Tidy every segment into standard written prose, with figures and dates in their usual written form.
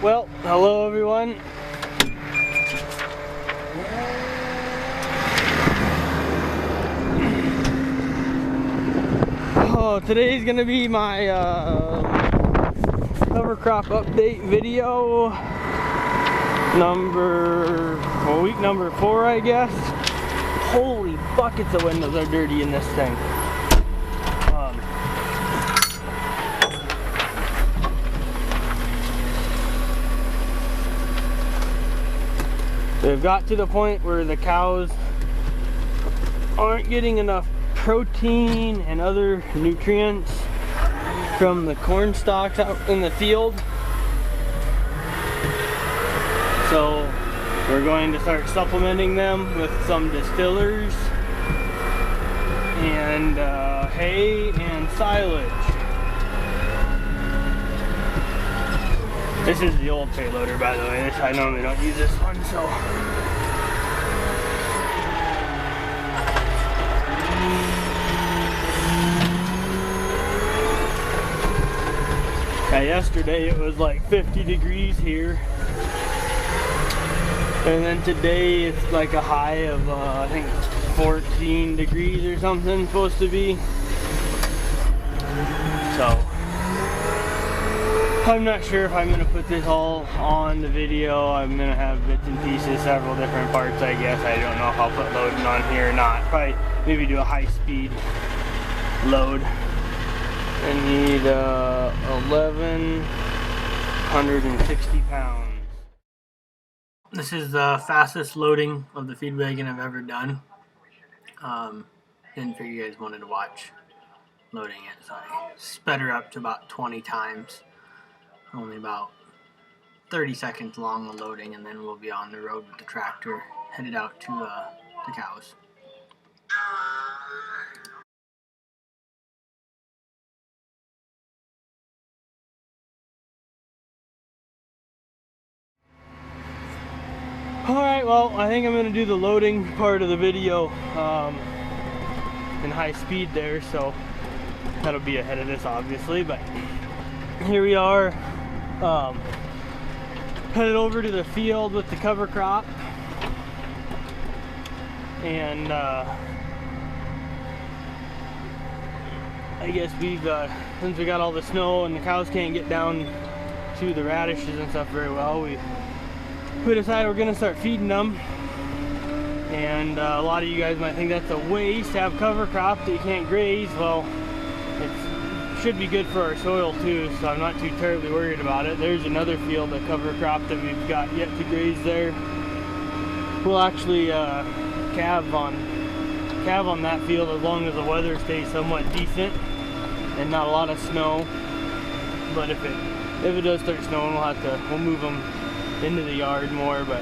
Well, hello everyone. Oh, today's gonna be my cover crop update video. Week number 4, I guess. Holy buckets of windows are dirty in this thing. They've got to the point where the cows aren't getting enough protein and other nutrients from the corn stalks out in the field. So we're going to start supplementing them with some distillers and hay and silage. This is the old payloader, by the way. I normally don't use this one, so. Yeah, yesterday it was like 50 degrees here. And then today it's like a high of, I think 14 degrees or something supposed to be. So. I'm not sure if I'm going to put this all on the video. I'm going to have bits and pieces, several different parts, I guess. I don't know if I'll put loading on here or not. Probably maybe do a high-speed load. I need 1,160 pounds. This is the fastest loading of the feed wagon I've ever done. Didn't figure you guys wanted to watch loading it, so I sped her up to about 20 times. Only about 30 seconds long on loading, and then we'll be on the road with the tractor headed out to the cows. Alright, well, I think I'm going to do the loading part of the video in high speed there, so that'll be ahead of this obviously, but here we are. Headed over to the field with the cover crop, and I guess we've since we got all the snow and the cows can't get down to the radishes and stuff very well, we decided we're gonna start feeding them. And a lot of you guys might think that's a waste to have cover crop that you can't graze. Well, it should be good for our soil too, so I'm not too terribly worried about it. There's another field of cover crop that we've got yet to graze there. We'll actually calve on that field as long as the weather stays somewhat decent and not a lot of snow. But if it does start snowing, we'll move them into the yard more. But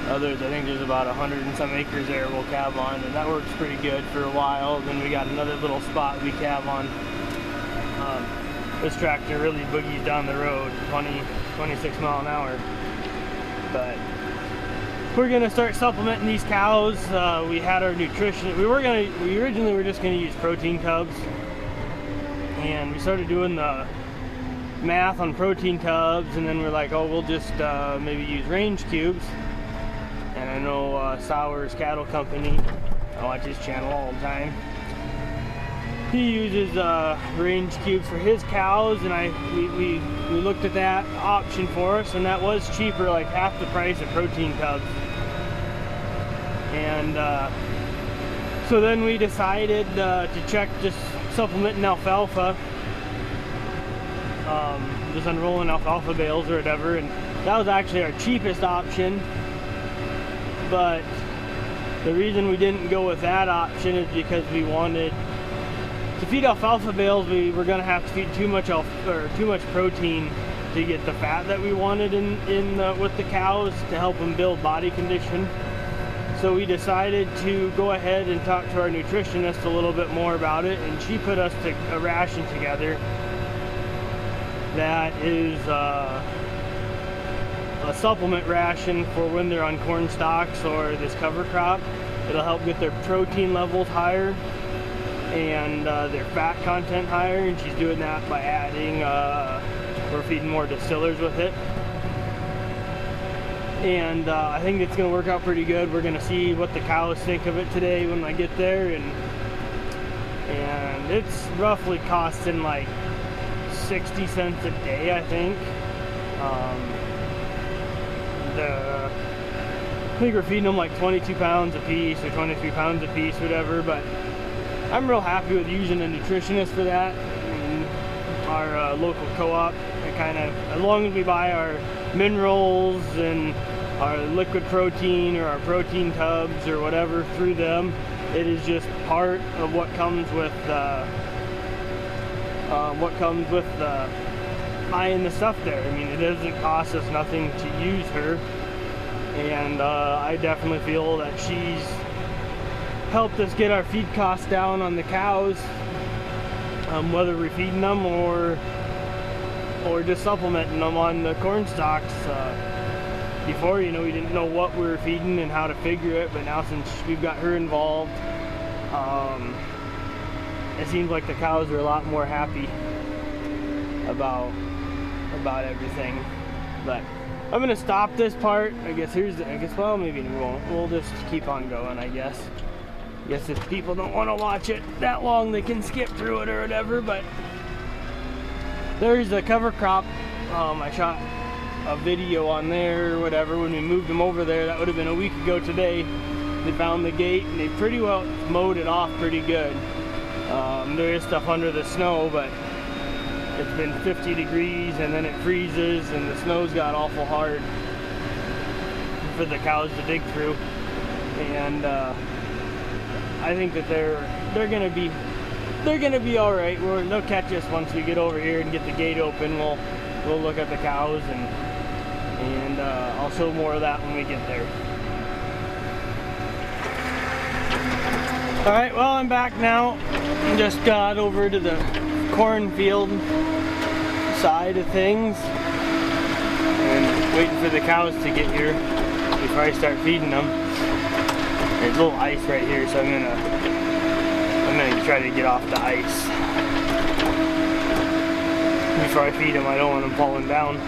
others, I think there's about 100 and some acres there we'll calve on, and that works pretty good for a while. Then we got another little spot we calve on. This tractor really boogies down the road 26 mile an hour. But we're gonna start supplementing these cows. We had our nutrition. We originally were just gonna use protein tubs, and we started doing the math on protein tubs, and then we're like, oh, we'll just maybe use range cubes. And I know Sauer's Cattle Company, I watch his channel all the time. He uses range cubes for his cows, and we looked at that option for us, and that was cheaper, like half the price of protein tubs. And so then we decided to check just supplementing alfalfa, just unrolling alfalfa bales or whatever, and that was actually our cheapest option. But the reason we didn't go with that option is because we wanted to feed alfalfa bales. We were going to have to feed too much protein to get the fat that we wanted with the cows to help them build body condition. So we decided to go ahead and talk to our nutritionist a little bit more about it, and she put us a ration together that is a supplement ration for when they're on corn stalks or this cover crop. It'll help get their protein levels higher and their fat content higher, and she's doing that by adding, we're feeding more distillers with it. and I think it's going to work out pretty good. We're going to see what the cows think of it today when I get there, and it's roughly costing like 60 cents a day, I think. I think we're feeding them like 22 pounds a piece or 23 pounds a piece, whatever, but I'm real happy with using a nutritionist for that. And our local co-op, as long as we buy our minerals and our liquid protein or our protein tubs or whatever through them, it is just part of what comes with buying the stuff there. I mean, it doesn't cost us nothing to use her, and I definitely feel that she's helped us get our feed costs down on the cows, whether we're feeding them or just supplementing them on the corn stalks. Before, we didn't know what we were feeding and how to figure it, but now since we've got her involved, it seems like the cows are a lot more happy about everything. But I'm gonna stop this part. Well, maybe we won't. We'll just keep on going, I guess. If people don't want to watch it that long, they can skip through it or whatever. But there's a cover crop. I shot a video on there or whatever when we moved them over there. That would have been a week ago today. They found the gate and they pretty well mowed it off pretty good. There is stuff under the snow, but it's been 50 degrees and then it freezes and the snow's got awful hard for the cows to dig through. And I think that they're gonna be all right. They'll catch us once we get over here and get the gate open. We'll look at the cows and I'll show more of that when we get there. All right, well, I'm back now. Just got over to the cornfield side of things and waiting for the cows to get here before I start feeding them. There's a little ice right here, so I'm gonna try to get off the ice before I feed them. I don't want them falling down.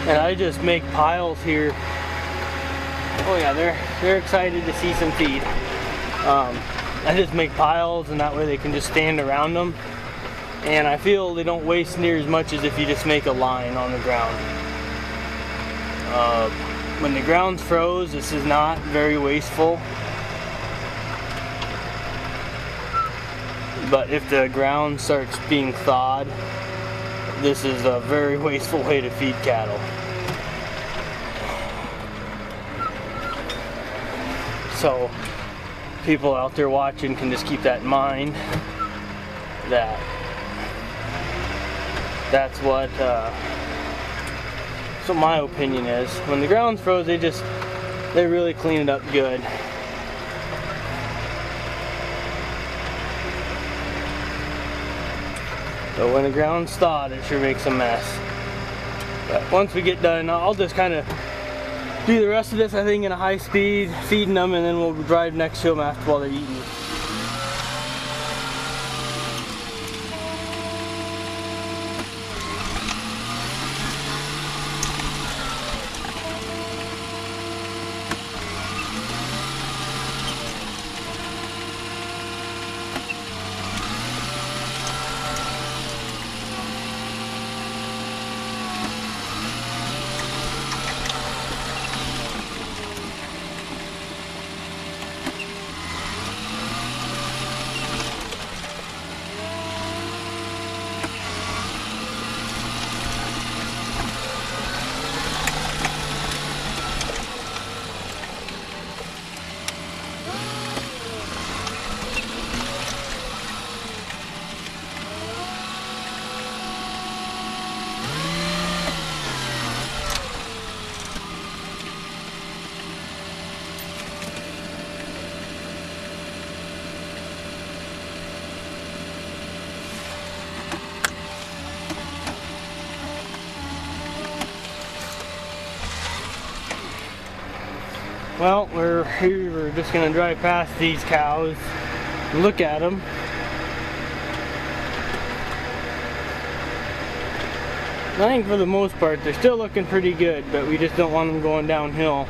And I just make piles here. Oh yeah, they're excited to see some feed. I just make piles, and that way they can just stand around them. And I feel they don't waste near as much as if you just make a line on the ground. When the ground's froze, this is not very wasteful. But if the ground starts being thawed, this is a very wasteful way to feed cattle. So people out there watching can just keep that in mind, that's what my opinion is. When the ground's froze, they really clean it up good. But when the ground's thawed, it sure makes a mess. But once we get done, I'll just kind of do the rest of this, I think, in a high speed, feeding them, and then we'll drive next to them after while they're eating. well, we're here. We're just gonna drive past these cows, look at them. I think for the most part they're still looking pretty good, but we just don't want them going downhill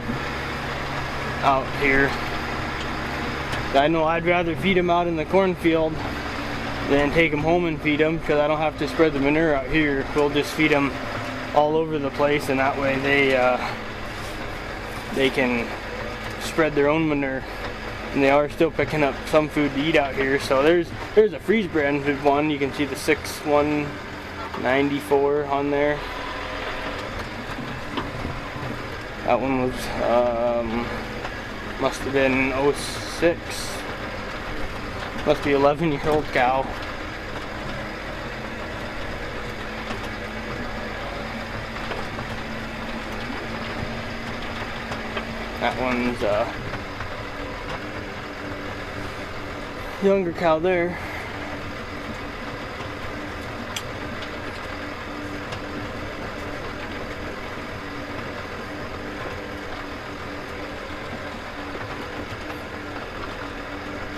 out here. I know I'd rather feed them out in the cornfield than take them home and feed them, because I don't have to spread the manure out here. We'll just feed them all over the place, and that way they can spread their own manure, and they are still picking up some food to eat out here. So there's a freeze branded one. You can see the 6194 on there. That one was must have been 06. Must be 11-year-old cow. That one's younger cow there.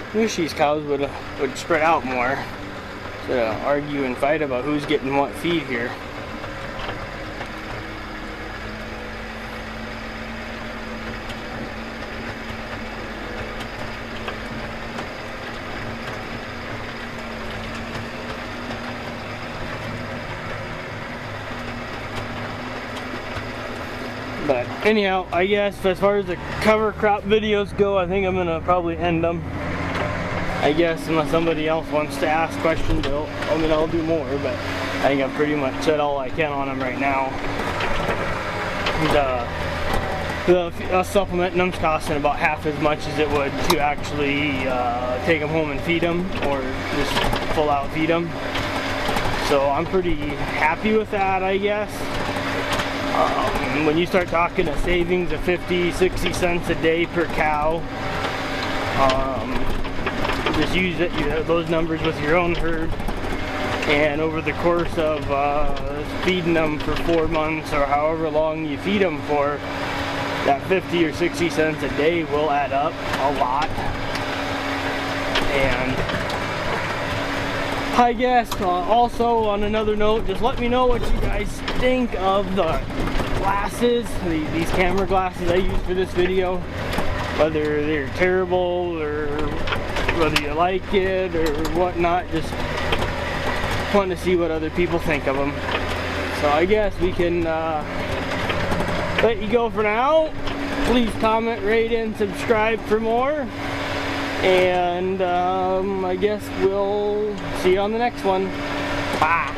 I wish these cows would spread out more, instead of argue and fight about who's getting what feed here. But anyhow, I guess as far as the cover crop videos go, I think I'm gonna probably end them. I guess unless somebody else wants to ask questions, I'll do more, but I think I've pretty much said all I can on them right now. The supplementing them's costing about half as much as it would to actually take them home and feed them, or just full out feed them. So I'm pretty happy with that, I guess. When you start talking a savings of 50-60 cents a day per cow, just use those numbers with your own herd, and over the course of feeding them for 4 months or however long you feed them for, that 50 or 60 cents a day will add up a lot. And I guess also on another note, just let me know what you guys think of the glasses, these camera glasses I use for this video, whether they're terrible or whether you like it or whatnot. Just want to see what other people think of them. So I guess we can let you go for now. Please comment, rate, and subscribe for more. And I guess we'll see you on the next one. Bye.